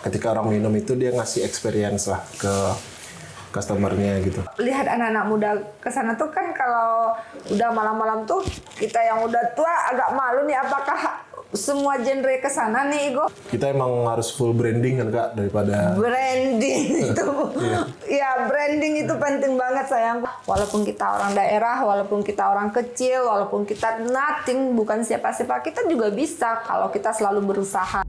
ketika orang minum itu dia ngasih experience lah ke customernya gitu. Lihat anak-anak muda ke sana tuh kan kalau udah malam-malam tuh kita yang udah tua agak malu nih apakah semua genre ke sana nih Igo? Kita emang harus full branding kan Kak daripada Branding itu. Ya, branding itu penting banget sayang. Walaupun kita orang daerah, walaupun kita orang kecil, walaupun kita nothing, bukan siapa-siapa, kita juga bisa kalau kita selalu berusaha.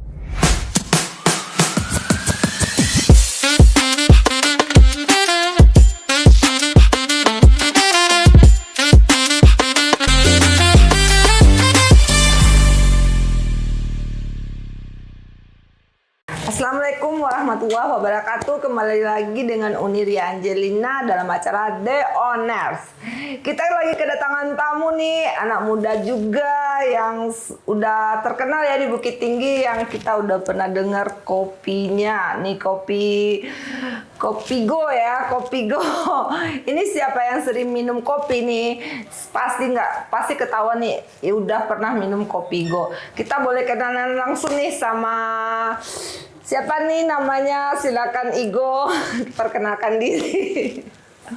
Assalamualaikum warahmatullahi wabarakatuh. Kembali lagi dengan Uniria Angelina dalam acara The Owners. Kita lagi kedatangan tamu nih, anak muda juga yang udah terkenal ya di Bukit Tinggi, yang kita udah pernah dengar kopinya. Nih Kopigo ya, Kopigo. Ini siapa yang sering minum kopi nih? Pasti ketahuan nih, ya udah pernah minum Kopigo. Kita boleh kenalan langsung nih sama siapa nih namanya? Silakan Igo, perkenalkan diri.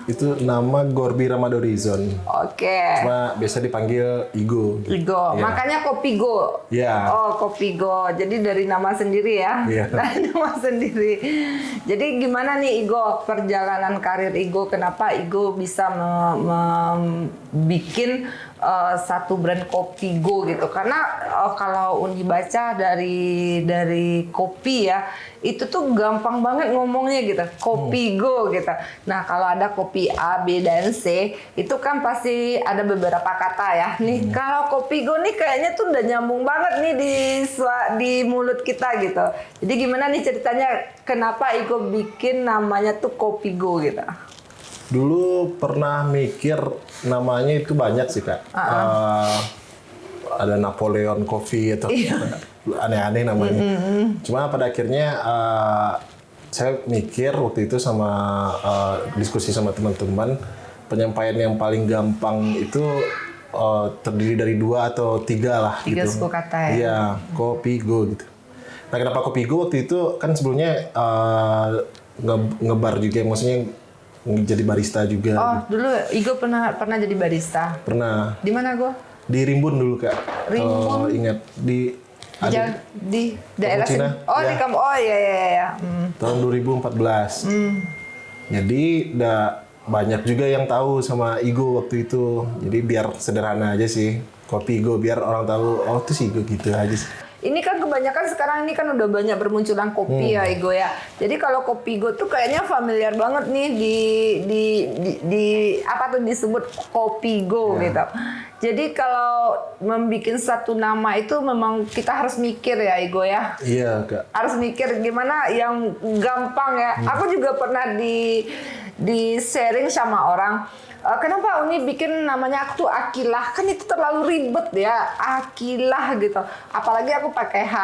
itu nama Gorby Ramadorizon. Oke. Cuma biasa dipanggil Igo. Igo, Ya. makanya Kopigo. Ya. Oh, Kopigo. Jadi dari nama sendiri ya. Iya. Dari nama sendiri. Jadi gimana nih Igo perjalanan karir Igo? Kenapa Igo bisa bikin satu brand Kopigo gitu? Karena kalau Uni baca dari kopi ya, itu tuh gampang banget ngomongnya gitu. Kopigo gitu. Nah, kalau ada kopi A, B, dan C, itu kan pasti ada beberapa kata ya. Nih, kalau Kopigo nih kayaknya tuh udah nyambung banget nih di mulut kita gitu. Jadi gimana nih ceritanya kenapa Igo bikin namanya tuh Kopigo gitu? Dulu pernah mikir namanya itu banyak sih Kak. Ada Napoleon Coffee atau aneh-aneh namanya. Cuma pada akhirnya saya mikir waktu itu sama diskusi sama teman-teman, penyampaian yang paling gampang itu terdiri dari 2 atau 3 lah. 3 gitu. suku kata ya? Iya, Kopigo gitu. Nah kenapa Kopigo waktu itu kan sebelumnya ngebar juga, maksudnya jadi barista juga. Oh, dulu Igo pernah jadi barista. Pernah. Di mana Go? Di Rimbun dulu Kak. Rimbun? Kalau ingat di Di daerah Cina. sini. Oh, Ya. di kamu. Oh, iya. Tahun 2014. Jadi udah banyak juga yang tahu sama Igo waktu itu. Jadi biar sederhana aja sih. Kopigo biar orang tahu oh itu sih Igo gitu aja sih. Ini kan kebanyakan sekarang ini kan udah banyak bermunculan kopi ya Igo ya. Jadi kalau Kopigo tuh kayaknya familiar banget nih di apa tuh disebut Kopigo gitu. Jadi kalau membuat satu nama itu memang kita harus mikir ya Igo ya. Iya Kak. Harus mikir gimana yang gampang ya. Aku juga pernah di sharing sama orang. Kenapa Uni bikin namanya aku tuh Akilah? Kan itu terlalu ribet ya, Akilah gitu. Apalagi aku pakai H.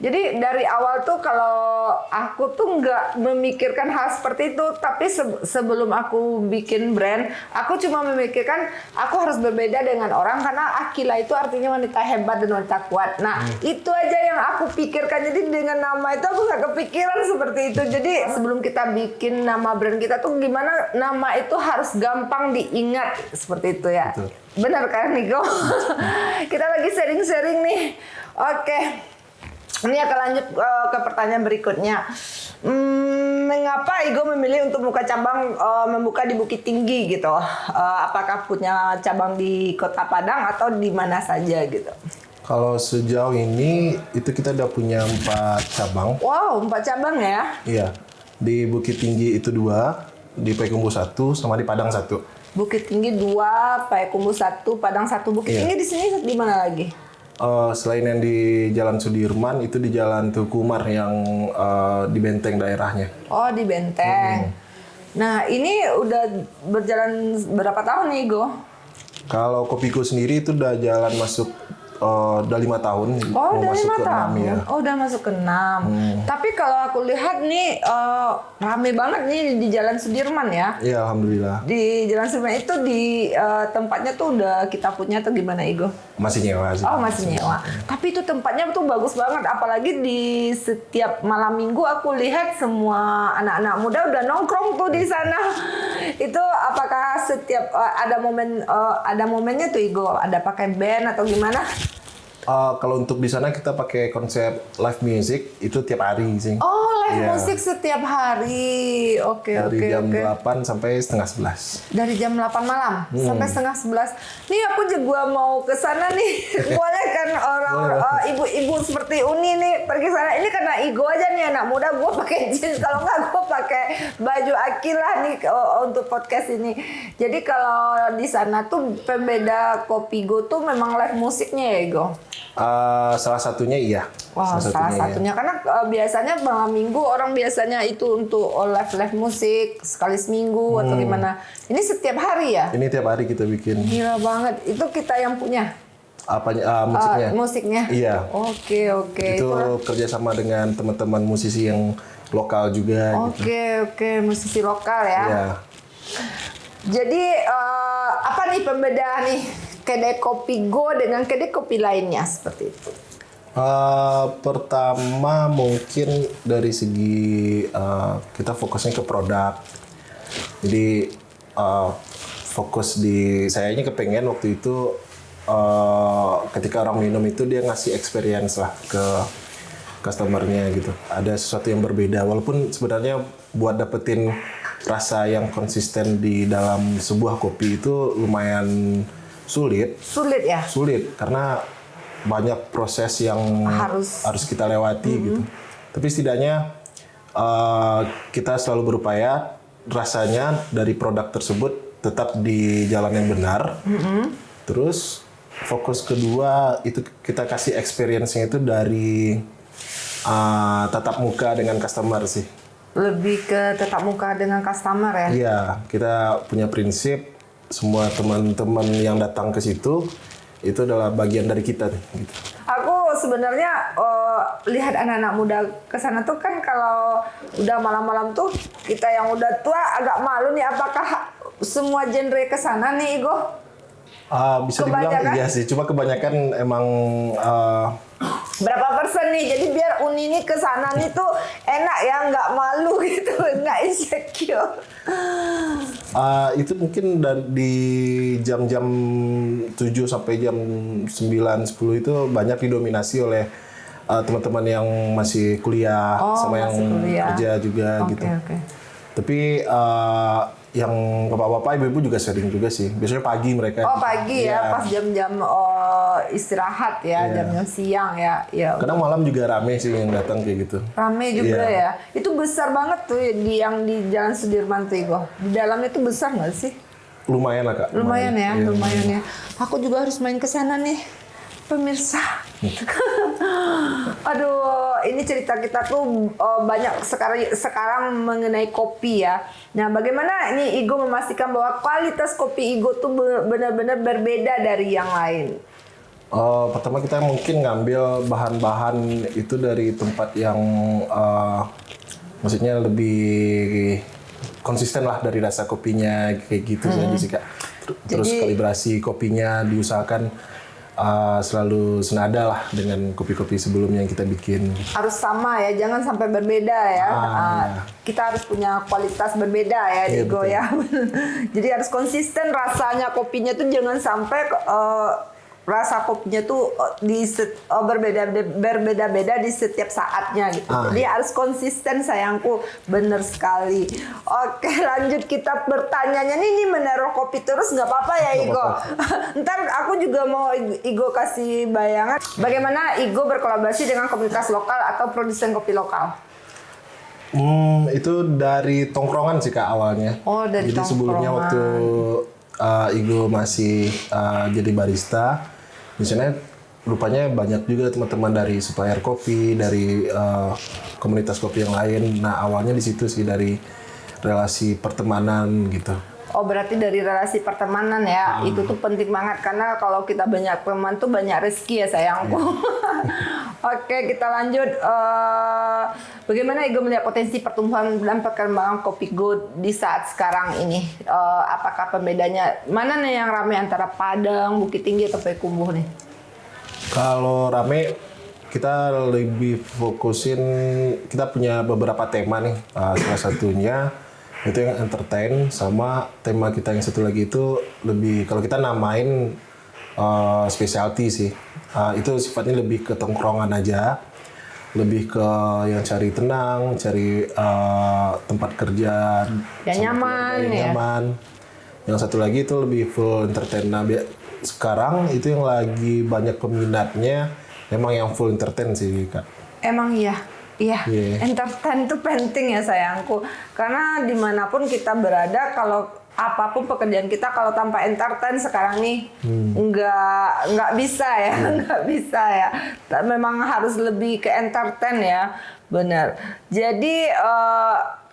Jadi dari awal tuh kalau aku tuh nggak memikirkan hal seperti itu. Tapi sebelum aku bikin brand, aku cuma memikirkan aku harus berbeda dengan orang. Karena Akilah itu artinya wanita hebat dan wanita kuat. Nah itu aja yang aku pikirkan. Jadi dengan nama itu aku nggak kepikiran seperti itu. Jadi sebelum kita bikin nama brand kita tuh gimana nama itu harus gampang diingat seperti itu ya. Betul. Benar kan Nico? Kita lagi sharing-sharing nih. Oke. Ini akan lanjut ke pertanyaan berikutnya. Mengapa Igo memilih untuk membuka di Bukit Tinggi gitu? Apakah punya cabang di Kota Padang atau di mana saja gitu? Kalau sejauh ini itu kita udah punya 4 cabang. Wow, 4 cabang ya? Iya. Di Bukit Tinggi itu 2, di Payakumbuh 1, sama di Padang 1. Bukit Tinggi 2, Payakumbuh 1, Padang 1. Bukit Tinggi di sini di mana lagi? Selain yang di Jalan Sudirman, itu di Jalan Tuku Umar yang di Benteng daerahnya. Oh, di Benteng. Nah, ini udah berjalan berapa tahun nih, Go? Kalau Kopigo sendiri itu udah jalan masuk udah 5 tahun. Oh, mau udah masuk 5 ke 6 tahun. ya. Oh, udah masuk ke 6. Tapi kalau aku lihat nih rame banget nih di Jalan Sudirman ya. Iya, alhamdulillah. Di Jalan Sudirman itu di tempatnya tuh udah kita punya atau gimana, Igo? Masih nyewa sih. Oh, masih nyewa. Tapi itu tempatnya tuh bagus banget. Apalagi di setiap malam minggu aku lihat semua anak-anak muda udah nongkrong tuh di sana. Itu apakah setiap ada momennya tuh, Igo? Ada pakai band atau gimana? Kalau untuk di sana kita pakai konsep live music itu tiap hari sih. Oh, live Iya. musik setiap hari. Oke, Dari oke, jam oke. 8 sampai setengah 11. Dari jam 8 malam sampai setengah 11. Nih aku juga mau ke sana nih. Boleh kan orang ibu-ibu seperti Uni nih pergi sana. Ini karena Igo aja nih anak muda, gue pakai jeans. Kalau nggak gue pakai baju Akilah nih untuk podcast ini. Jadi kalau di sana tuh pembeda Kopi Go tuh memang live musiknya ya, Igo. Salah satunya iya. Wah, salah satunya karena biasanya malam minggu orang biasanya itu untuk live musik sekali seminggu atau gimana. Ini setiap hari ya? Ini tiap hari kita bikin. Gila banget. Itu kita yang punya Musiknya. musiknya. Iya. Oke. Itu kerjasama dengan teman-teman musisi yang lokal juga. Gitu. Oke, musisi lokal ya. Iya. Jadi apa nih pembedaan nih kedai kopi Go dengan kedai kopi lainnya seperti itu? Pertama mungkin dari segi kita fokusnya ke produk. Jadi fokus di saya ini kepengen waktu itu ketika orang minum itu dia ngasih experience lah ke customernya gitu. Ada sesuatu yang berbeda walaupun sebenarnya buat dapetin rasa yang konsisten di dalam sebuah kopi itu lumayan sulit. Sulit ya? Sulit karena banyak proses yang harus kita lewati gitu. Tapi setidaknya kita selalu berupaya rasanya dari produk tersebut tetap di jalan yang benar. Terus fokus kedua itu kita kasih experience-nya itu dari tatap muka dengan customer sih. Lebih ke tatap muka dengan customer ya? Iya, kita punya prinsip semua teman-teman yang datang ke situ itu adalah bagian dari kita gitu. Aku sebenarnya lihat anak-anak muda ke sana tuh kan kalau udah malam-malam tuh kita yang udah tua agak malu nih apakah semua genre ke sana nih, Igo? Bisa dibilang iya sih, cuma kebanyakan emang berapa persen nih? Jadi biar Uni ini ke sana nih tuh enak ya, nggak malu gitu, nggak insecure. Itu mungkin di jam-jam 7 sampai jam 9, 10 itu banyak didominasi oleh teman-teman yang masih kuliah sama yang kerja juga gitu. Tapi yang bapak-bapak, ibu-ibu juga sering juga sih. Biasanya pagi mereka. Oh pagi ya, pas jam-jam istirahat ya, jam-jam siang ya. Kadang malam juga rame sih yang datang kayak gitu. Rame juga ya. Itu besar banget tuh yang di Jalan Sudirman tuh, Igo. Di dalamnya tuh besar nggak sih? Lumayan lah, Kak. Lumayan ya. Aku juga harus main ke sana nih, pemirsa. Aduh, ini cerita kita tuh banyak sekarang mengenai kopi ya. Nah, bagaimana ini Igo memastikan bahwa kualitas kopi Igo tuh benar-benar berbeda dari yang lain? Pertama kita mungkin ngambil bahan-bahan itu dari tempat yang maksudnya lebih konsisten lah dari rasa kopinya kayak gitu saja sih, Kak. Terus kalibrasi kopinya diusahakan selalu senada lah dengan kopi-kopi sebelumnya yang kita bikin. Harus sama ya, jangan sampai berbeda ya. Kita harus punya kualitas berbeda ya, Igo ya. Jadi harus konsisten rasanya kopinya tuh jangan sampai rasa kopinya tuh berbeda-beda di setiap saatnya gitu. Jadi harus konsisten sayangku, bener sekali. Oke, lanjut kita bertanyanya nih menaruh kopi terus nggak apa-apa ya, Igo? Ntar aku juga mau Igo kasih bayangan bagaimana Igo berkolaborasi dengan komunitas lokal atau produsen kopi lokal. Itu dari tongkrongan sih, Kak, awalnya. Oh, dari Jadi sebelumnya waktu Igo masih jadi barista, di sana rupanya banyak juga teman-teman dari supplier kopi, dari komunitas kopi yang lain. Nah, awalnya di situ sih dari relasi pertemanan gitu. Oh berarti dari relasi pertemanan ya, itu tuh penting banget karena kalau kita banyak teman tuh banyak rezeki ya sayangku. Oke kita lanjut, bagaimana Igo melihat potensi pertumbuhan dan perkembangan Kopi Go di saat sekarang ini? Apakah pembedanya, mana nih yang ramai antara Padang, Bukit Tinggi atau Payakumbuh nih? Kalau rame kita lebih fokusin, kita punya beberapa tema nih, salah satunya itu yang entertain, sama tema kita yang satu lagi itu lebih, kalau kita namain specialty sih, itu sifatnya lebih ke tongkrongan aja, lebih ke yang cari tenang, cari tempat kerja yang nyaman yang ya. nyaman. Yang satu lagi itu lebih full entertain. Nah, sekarang itu yang lagi banyak peminatnya memang yang full entertain sih Kak. Emang iya. Iya, Yeah. entertain itu penting ya sayangku. Karena dimanapun kita berada, kalau apapun pekerjaan kita, kalau tanpa entertain sekarang nih nggak bisa ya, nggak bisa ya. Memang harus lebih ke entertain ya, benar. Jadi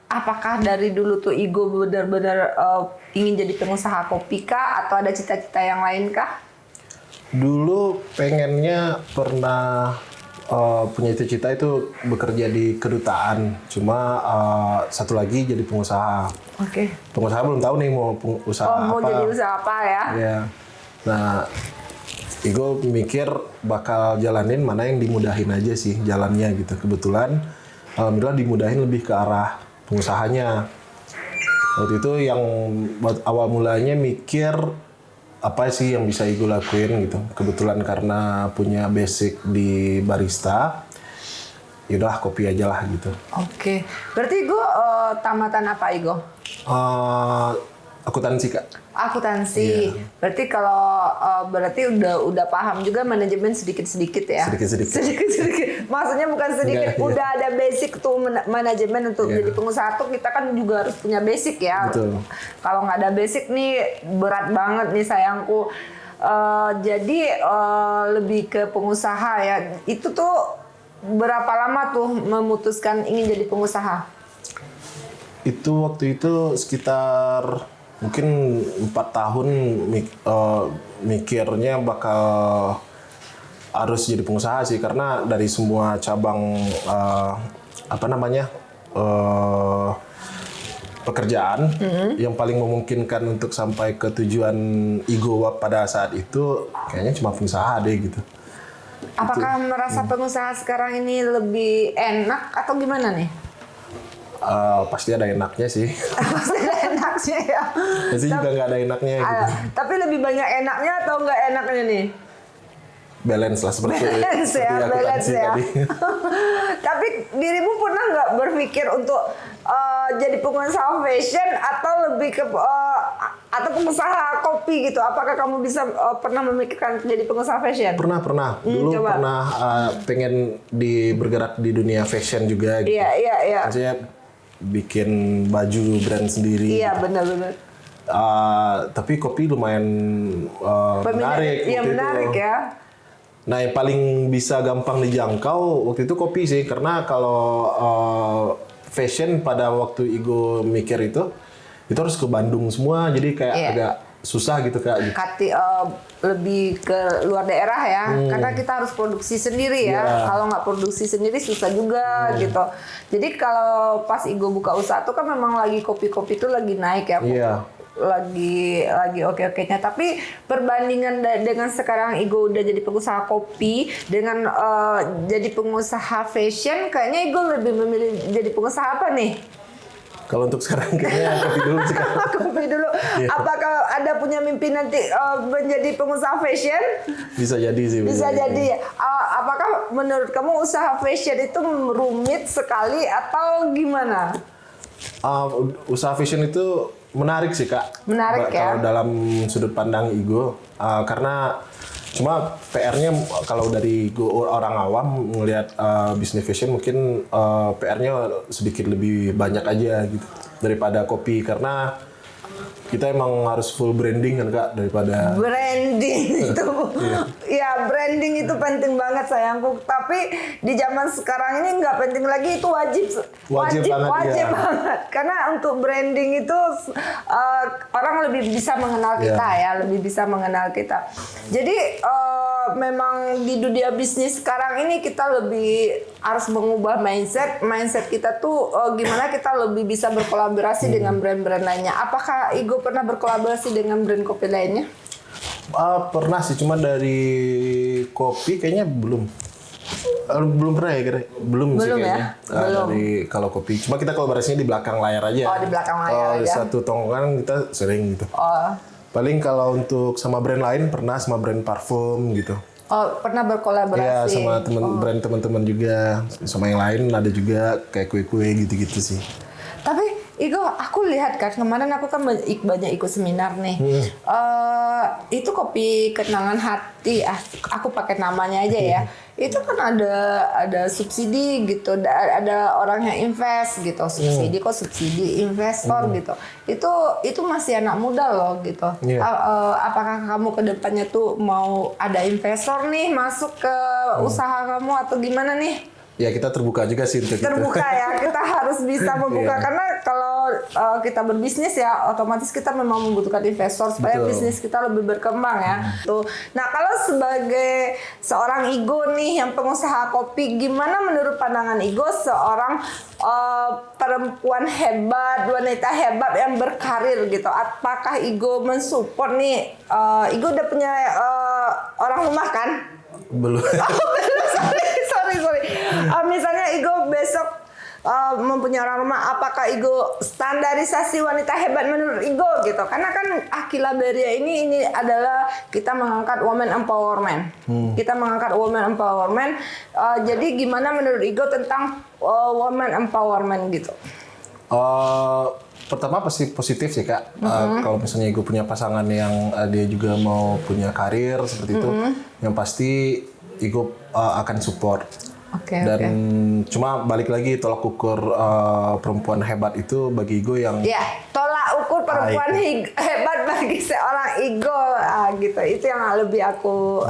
apakah dari dulu tuh Igo benar-benar ingin jadi pengusaha kopi kah, atau ada cita-cita yang lain kah? Dulu pengennya pernah punya cita-cita itu bekerja di kedutaan, cuma satu lagi jadi pengusaha. Oke. Pengusaha belum tahu nih mau usaha Oh, mau apa. jadi usaha apa ya? Ya. Nah, Igo mikir bakal jalanin mana yang dimudahin aja sih jalannya gitu. Kebetulan alhamdulillah dimudahin lebih ke arah pengusahanya. Waktu itu yang buat awal mulanya mikir apa sih yang bisa Igo lakuin gitu. Kebetulan karena punya basic di barista, yaudah kopi aja lah gitu. Oke. Berarti Igo tamatan apa Igo? Akuntansi Kak. Akuntansi. Iya. Berarti kalau berarti udah paham juga manajemen sedikit-sedikit ya. Sedikit-sedikit. Sedikit-sedikit. Maksudnya bukan sedikit, Enggak, iya. udah ada basic tuh manajemen untuk Iya. jadi pengusaha tuh kita kan juga harus punya basic ya. Betul. Kalau nggak ada basic nih berat banget nih sayangku. Jadi lebih ke pengusaha ya. Itu tuh berapa lama tuh memutuskan ingin jadi pengusaha? Itu waktu itu sekitar mungkin 4 tahun mikirnya bakal harus jadi pengusaha sih, karena dari semua cabang pekerjaan yang paling memungkinkan untuk sampai ke tujuan Igo pada saat itu kayaknya cuma pengusaha deh gitu. Apakah merasa pengusaha sekarang ini lebih enak atau gimana nih? Pasti ada enaknya sih. Pasti ada enaknya ya. Pasti juga nggak ada enaknya gitu. Tapi lebih banyak enaknya atau nggak enaknya nih? Balance lah seperti Balance ya, akuntansi balance ya. tadi. Tapi dirimu pernah nggak berpikir untuk jadi pengusaha fashion atau lebih ke atau pengusaha kopi gitu? Apakah kamu bisa pernah memikirkan jadi pengusaha fashion? Pernah. Dulu coba. pernah pengen bergerak di dunia fashion juga gitu. Iya. Maksudnya bikin baju brand sendiri. Iya, benar-benar. Tapi kopi lumayan menarik. Iya, waktu menarik itu. ya. Nah, yang paling bisa gampang dijangkau waktu itu kopi sih, karena kalau fashion pada waktu Igo mikir itu harus ke Bandung semua, jadi kayak Iya. agak susah gitu Kak. Lebih ke luar daerah ya, karena kita harus produksi sendiri ya. Iya. Kalau nggak produksi sendiri susah juga gitu. Jadi kalau pas Igo buka usaha tuh kan memang lagi kopi-kopi itu lagi naik ya. Iya. Lagi oke-okenya. Tapi perbandingan dengan sekarang Igo udah jadi pengusaha kopi dengan jadi pengusaha fashion, kayaknya Igo lebih memilih jadi pengusaha apa nih? Kalau untuk sekarang kayaknya kopi dulu sih Kak. Kopi dulu. Iya. Apakah ada punya mimpi nanti menjadi pengusaha fashion? Bisa jadi sih. Bisa jadi. Apakah menurut kamu usaha fashion itu rumit sekali atau gimana? Usaha fashion itu menarik sih Kak. Menarik ya. Kalau dalam sudut pandang Igo, karena cuma PR-nya kalau dari orang awam ngelihat bisnis fashion mungkin PR-nya sedikit lebih banyak aja gitu daripada kopi, karena kita emang harus full branding kan Kak daripada Branding itu, ya branding itu penting banget sayangku. Tapi di zaman sekarang ini nggak penting lagi, itu wajib banget. Karena untuk branding itu orang lebih bisa mengenal kita lebih bisa mengenal kita. Jadi memang di dunia bisnis sekarang ini kita lebih harus mengubah mindset kita tuh gimana kita lebih bisa berkolaborasi dengan brand-brand lainnya. Apakah Igo pernah berkolaborasi dengan brand kopi lainnya? Pernah sih, cuma dari kopi kayaknya belum pernah ya kira belum sih kayaknya dari kalau kopi, cuma kita kolaborasinya di belakang layar aja. Di belakang layar aja. Satu tongkrongan kita sering gitu. Paling kalau untuk sama brand lain pernah, sama brand parfum gitu. Pernah berkolaborasi? Iya, sama brand teman-teman juga, sama yang lain ada juga kayak kue-kue gitu-gitu sih. Tapi Igo, aku lihat kan kemarin aku kan banyak ikut seminar nih. Itu kopi kenangan hati, aku pakai namanya aja ya. Itu kan ada subsidi gitu, ada orang yang invest gitu. Subsidi kok subsidi investor gitu. Itu masih anak muda loh gitu. Apakah kamu ke depannya tuh mau ada investor nih masuk ke usaha kamu atau gimana nih? Ya kita terbuka juga sih untuk terbuka ya, kita harus bisa membuka karena kalau kita berbisnis ya otomatis kita memang membutuhkan investor supaya bisnis kita lebih berkembang ya. Tuh. Nah kalau sebagai seorang Igo nih yang pengusaha kopi, gimana menurut pandangan Igo seorang perempuan hebat, wanita hebat yang berkarir gitu? Apakah Igo mensupport nih? Igo udah punya orang rumah kan? Belum. Sorry. Misalnya Igo besok mempunyai orang rumah, apakah Igo standarisasi wanita hebat menurut Igo gitu? Karena kan Akila Beria ini adalah kita mengangkat women empowerment. Kita mengangkat women empowerment. Jadi gimana menurut Igo tentang women empowerment gitu? Pertama pasti positif sih Kak. Kalau misalnya Igo punya pasangan yang dia juga mau punya karir seperti itu, yang pasti Igo akan support. Dan cuma balik lagi tolak ukur perempuan hebat itu bagi Igo yang tolak ukur perempuan hebat bagi seorang Igo gitu. Itu yang lebih aku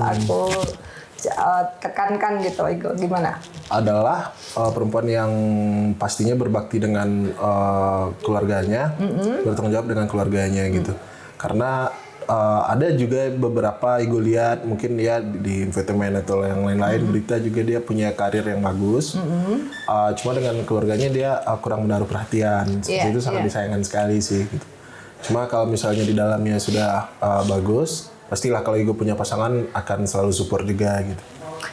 tekankan gitu. Igo gimana? Adalah perempuan yang pastinya berbakti dengan keluarganya, bertanggung jawab dengan keluarganya gitu. Karena ada juga beberapa Igo lihat mungkin ya di infotainment atau yang lain-lain berita juga dia punya karir yang bagus, cuma dengan keluarganya dia kurang menaruh perhatian. Seperti itu sangat disayangkan sekali sih gitu. Cuma kalau misalnya di dalamnya sudah bagus, pastilah kalau Igo punya pasangan akan selalu support juga gitu.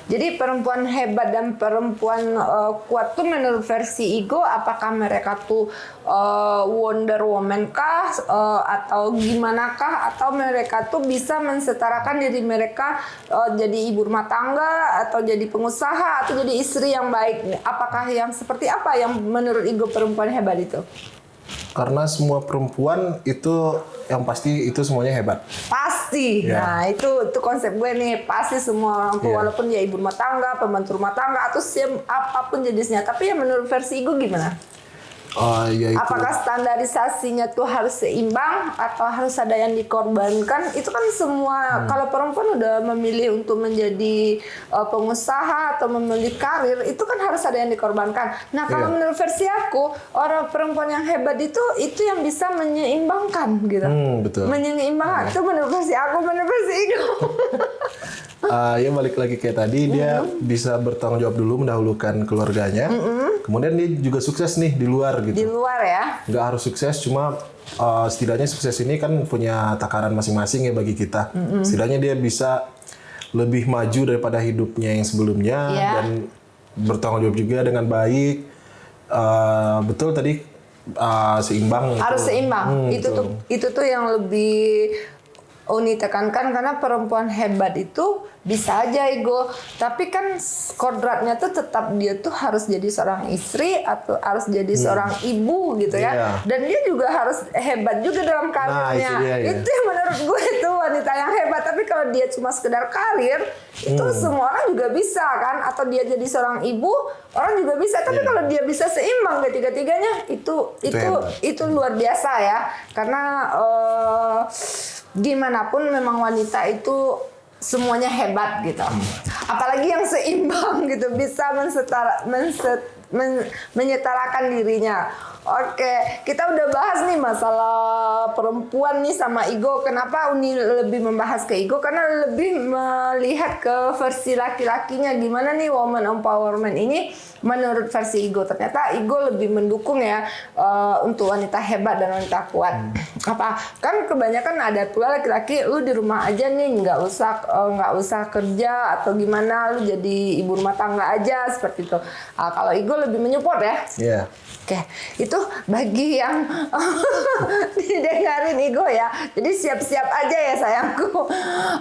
Jadi perempuan hebat dan perempuan kuat tuh menurut versi Igo, apakah mereka tuh Wonder Woman kah atau gimana kah, atau mereka tuh bisa mensetarakan diri mereka jadi ibu rumah tangga atau jadi pengusaha atau jadi istri yang baik? Apakah yang seperti apa yang menurut Igo perempuan hebat itu? Karena semua perempuan itu yang pasti itu semuanya hebat. Pasti. Nah, itu konsep gue nih. Pasti semua orang tua walaupun dia ibu rumah tangga, pembantu rumah tangga atau apapun jenisnya. Tapi yang menurut versi Igo gimana? Apakah standarisasinya tuh harus seimbang atau harus ada yang dikorbankan? Itu kan semua kalau perempuan udah memilih untuk menjadi pengusaha atau memilih karir, itu kan harus ada yang dikorbankan. Nah, kalau menurut versi aku, orang perempuan yang hebat itu yang bisa menyeimbangkan gitu. Betul. Menyeimbangkan. Itu menurut versi aku, menurut versi Igo. Ya balik lagi kayak tadi, dia bisa bertanggung jawab dulu, mendahulukan keluarganya. Kemudian dia juga sukses nih di luar gitu. Di luar ya. Nggak harus sukses, cuma setidaknya sukses ini kan punya takaran masing-masing ya bagi kita. Setidaknya dia bisa lebih maju daripada hidupnya yang sebelumnya dan bertanggung jawab juga dengan baik. Betul tadi seimbang. Harus seimbang. Itu tuh yang lebih Uni tekankan, karena perempuan hebat itu bisa aja Igo, tapi kan kodratnya tuh tetap dia tuh harus jadi seorang istri atau harus jadi seorang ibu gitu ya. Dan dia juga harus hebat juga dalam karirnya. Itu yang menurut gue itu wanita yang hebat. Tapi kalau dia cuma sekedar karir, itu semua orang orang juga bisa kan, atau dia jadi seorang ibu, orang juga bisa. Tapi kalau dia bisa seimbang ketiga-tiganya, itu luar biasa ya. Karena gimana pun memang wanita itu semuanya hebat gitu. Apalagi yang seimbang gitu, bisa menyetarakan dirinya. Oke, kita udah bahas nih masalah perempuan nih sama ego. Kenapa Uni lebih membahas ke ego? Karena lebih melihat ke versi laki-lakinya. Gimana nih woman empowerment ini menurut versi ego. Ternyata ego lebih mendukung ya untuk wanita hebat dan wanita kuat. Apa? Kan kebanyakan ada pula laki-laki, lu di rumah aja nih, nggak usah kerja atau gimana, lu jadi ibu rumah tangga aja seperti itu. Kalau ego lebih menyupport ya. Iya. Oke, itu bagi yang didengarin ego ya. Jadi siap-siap aja ya sayangku.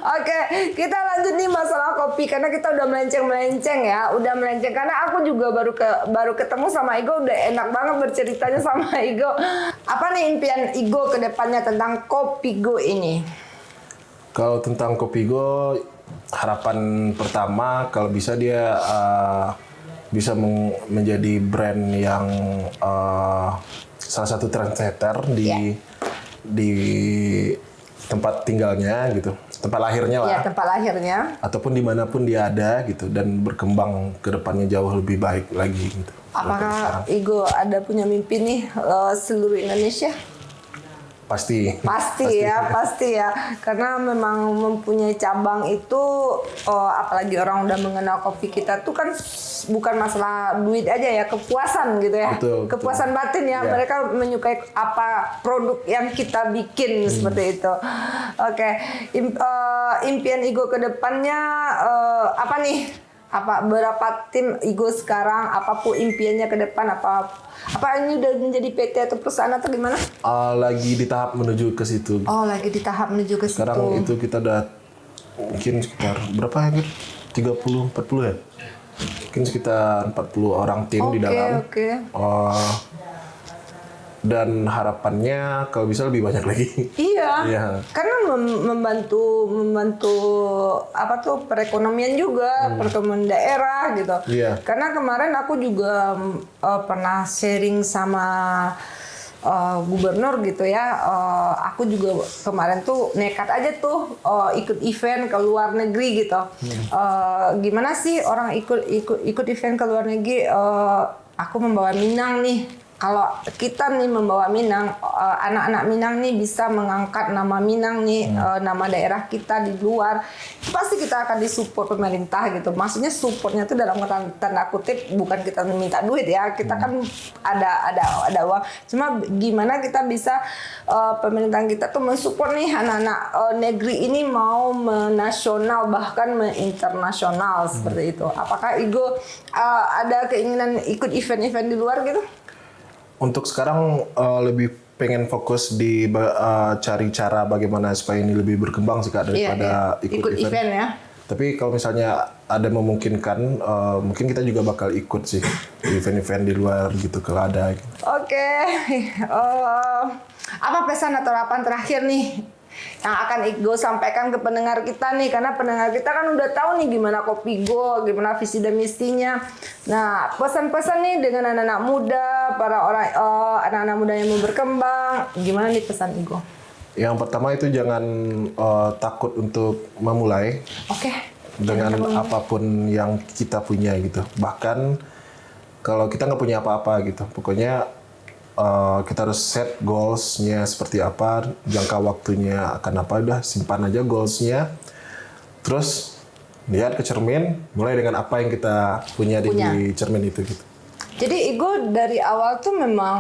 Oke, kita lanjut nih masalah kopi karena kita udah melenceng-melenceng ya. Udah melenceng karena aku juga baru ketemu sama Igo, udah enak banget berceritanya sama Igo. Apa nih impian Igo ke depannya tentang Kopigo ini? Kalau tentang Kopigo, harapan pertama kalau bisa dia bisa menjadi brand yang salah satu trendsetter di tempat tinggalnya gitu, tempat lahirnya lah. Ya, tempat lahirnya. Ataupun dimanapun dia ada gitu, dan berkembang ke depannya jauh lebih baik lagi gitu. Apakah Igo ada punya mimpi nih seluruh Indonesia? Pasti ya, karena memang mempunyai cabang itu, apalagi orang udah mengenal kopi kita tuh kan bukan masalah duit aja ya, kepuasan gitu ya. Kepuasan batin ya. Mereka menyukai apa produk yang kita bikin seperti itu. Oke. Impian Igo ke depannya apa nih? Berapa tim Igo sekarang? Apapun impiannya ke depan, apa ini udah menjadi PT atau perusahaan atau gimana? Lagi di tahap menuju ke situ. Oh, lagi di tahap menuju ke situ. Sekarang itu kita udah mungkin sekitar berapa ya, 30 40 ya? Mungkin sekitar 40 orang tim di dalam. Dan harapannya kalau bisa lebih banyak lagi. Iya. Karena membantu apa tuh perekonomian juga, perekonomian daerah gitu. Iya. Karena kemarin aku juga pernah sharing sama gubernur gitu ya. Aku juga kemarin tuh nekat aja tuh ikut event ke luar negeri gitu. Gimana sih orang ikut event ke luar negeri? Aku membawa Minang nih. Kalau kita nih membawa Minang, anak-anak Minang nih bisa mengangkat nama Minang nih, nama daerah kita di luar, pasti kita akan disupport pemerintah gitu. Maksudnya supportnya itu dalam tanda kutip, bukan kita minta duit ya, kita kan ada uang. Cuma gimana kita bisa pemerintah kita tuh mensupport nih anak-anak negeri ini mau menasional bahkan internasional seperti itu. Apakah Igo ada keinginan ikut event-event di luar gitu? Untuk sekarang lebih pengen fokus di cari cara bagaimana supaya ini lebih berkembang sih Kak, daripada ikut event ya. Tapi kalau misalnya ada memungkinkan, mungkin kita juga bakal ikut sih event-event di luar gitu kalau ada. Oke. Apa pesan atau harapan terakhir nih yang akan Igo sampaikan ke pendengar kita nih, karena pendengar kita kan udah tahu nih gimana Kopigo, gimana visi dan misinya. Nah, pesan-pesan nih dengan anak-anak muda, para orang anak-anak muda yang mau berkembang, gimana nih pesan Igo? Yang pertama itu jangan takut untuk memulai. Oke. Dengan apapun yang kita punya gitu. Bahkan kalau kita nggak punya apa-apa gitu, pokoknya kita harus set goals-nya seperti apa, jangka waktunya akan apa, udah simpan aja goals-nya. Terus lihat ke cermin, mulai dengan apa yang kita punya. Di cermin itu gitu. Jadi Igo dari awal tuh memang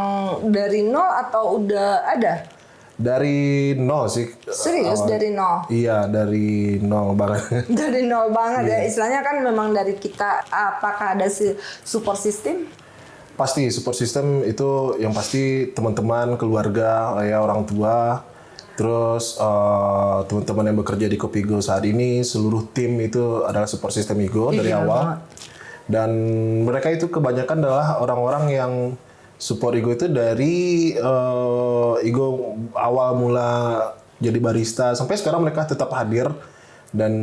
dari nol atau udah ada? Dari nol sih. Serius dari nol? Iya, dari nol banget. Dari nol banget ya. Istilahnya kan memang dari kita, apakah ada support system? Pasti support system itu yang pasti teman-teman, keluarga, ya orang tua, terus teman-teman yang bekerja di Kopigo saat ini, seluruh tim itu adalah support system Igo dari awal. Dan mereka itu kebanyakan adalah orang-orang yang support Igo itu dari Igo awal mula jadi barista sampai sekarang mereka tetap hadir, dan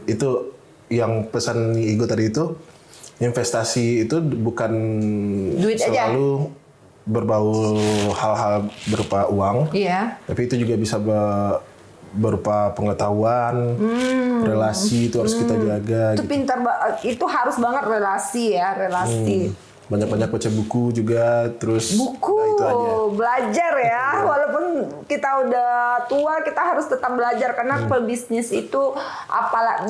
itu yang pesan Igo tadi itu, investasi itu bukan Duit aja. selalu berbau hal-hal berupa uang, Iya. tapi itu juga bisa berupa pengetahuan, relasi itu harus kita jaga. Itu pintar, itu harus banget relasi ya, relasi. Banyak-banyak baca buku juga, terus Buku, nah, itu aja. belajar ya. Walaupun kita udah tua, kita harus tetap belajar karena pebisnis itu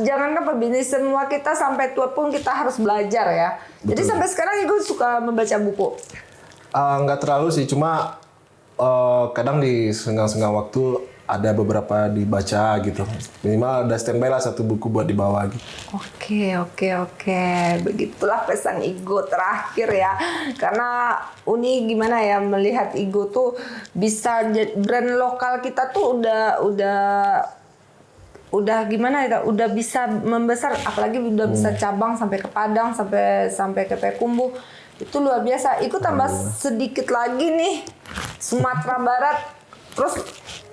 jangankan pebisnis, semua kita sampai tua pun kita harus belajar ya. Jadi sampai sekarang Igo suka membaca buku. Nggak terlalu sih, cuma kadang di senggang-senggang waktu ada beberapa dibaca gitu. Minimal ada standby lah satu buku buat dibawa gitu. Oke. Begitulah pesan Igo terakhir ya. Karena Uni gimana ya melihat Igo tuh bisa brand lokal kita tuh udah gimana ya, udah bisa membesar, apalagi udah bisa cabang sampai ke Padang, sampai ke Payakumbuh. Itu luar biasa. Itu tambah sedikit lagi nih Sumatera Barat, terus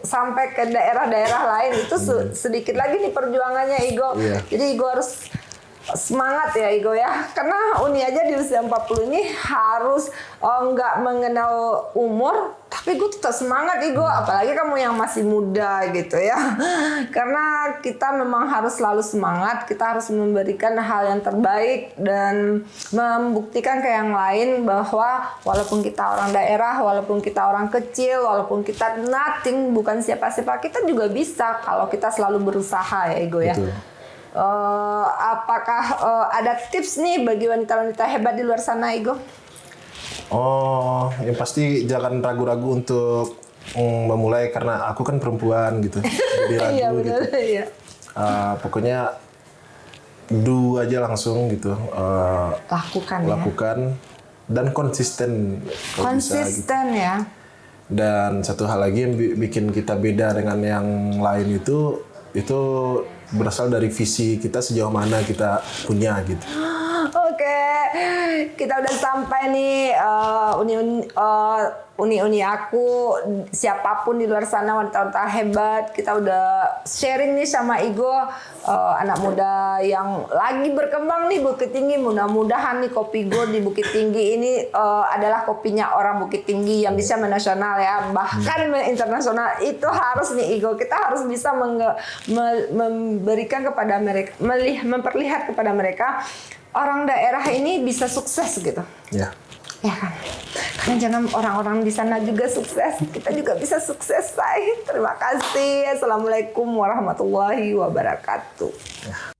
sampai ke daerah-daerah lain, itu sedikit lagi nih perjuangannya Igo. Iya. Jadi Igo harus semangat ya Igo ya, karena Uni aja di usia 40 ini harus nggak mengenal umur, tapi gue tetap semangat Igo, apalagi kamu yang masih muda gitu ya. Karena kita memang harus selalu semangat, kita harus memberikan hal yang terbaik dan membuktikan ke yang lain bahwa walaupun kita orang daerah, walaupun kita orang kecil, walaupun kita nothing, bukan siapa-siapa, kita juga bisa kalau kita selalu berusaha ya Igo ya. Betul. Apakah ada tips nih bagi wanita-wanita hebat di luar sana, Igo? Yang pasti jangan ragu-ragu untuk memulai, karena aku kan perempuan gitu, jadi ragu Iya, gitu. benar, iya. Pokoknya do aja langsung gitu. Lakukan dan konsisten. kalau bisa, gitu. Konsisten ya. Dan satu hal lagi yang bikin kita beda dengan yang lain itu berasal dari visi kita sejauh mana kita punya gitu. Oke, kita udah sampai nih uni aku, siapapun di luar sana wanita-wanita hebat, kita udah sharing nih sama Igo, anak muda yang lagi berkembang nih Bukit Tinggi. Mudah-mudahan nih kopi Go di Bukit Tinggi ini adalah kopinya orang Bukit Tinggi yang bisa menasional ya, bahkan internasional. Itu harus nih Igo, kita harus bisa memberikan kepada mereka, memperlihat kepada mereka orang daerah ini bisa sukses gitu. Ya. Ya kan? Karena jangan orang-orang di sana juga sukses, kita juga bisa sukses, say. Terima kasih. Assalamualaikum warahmatullahi wabarakatuh. Ya.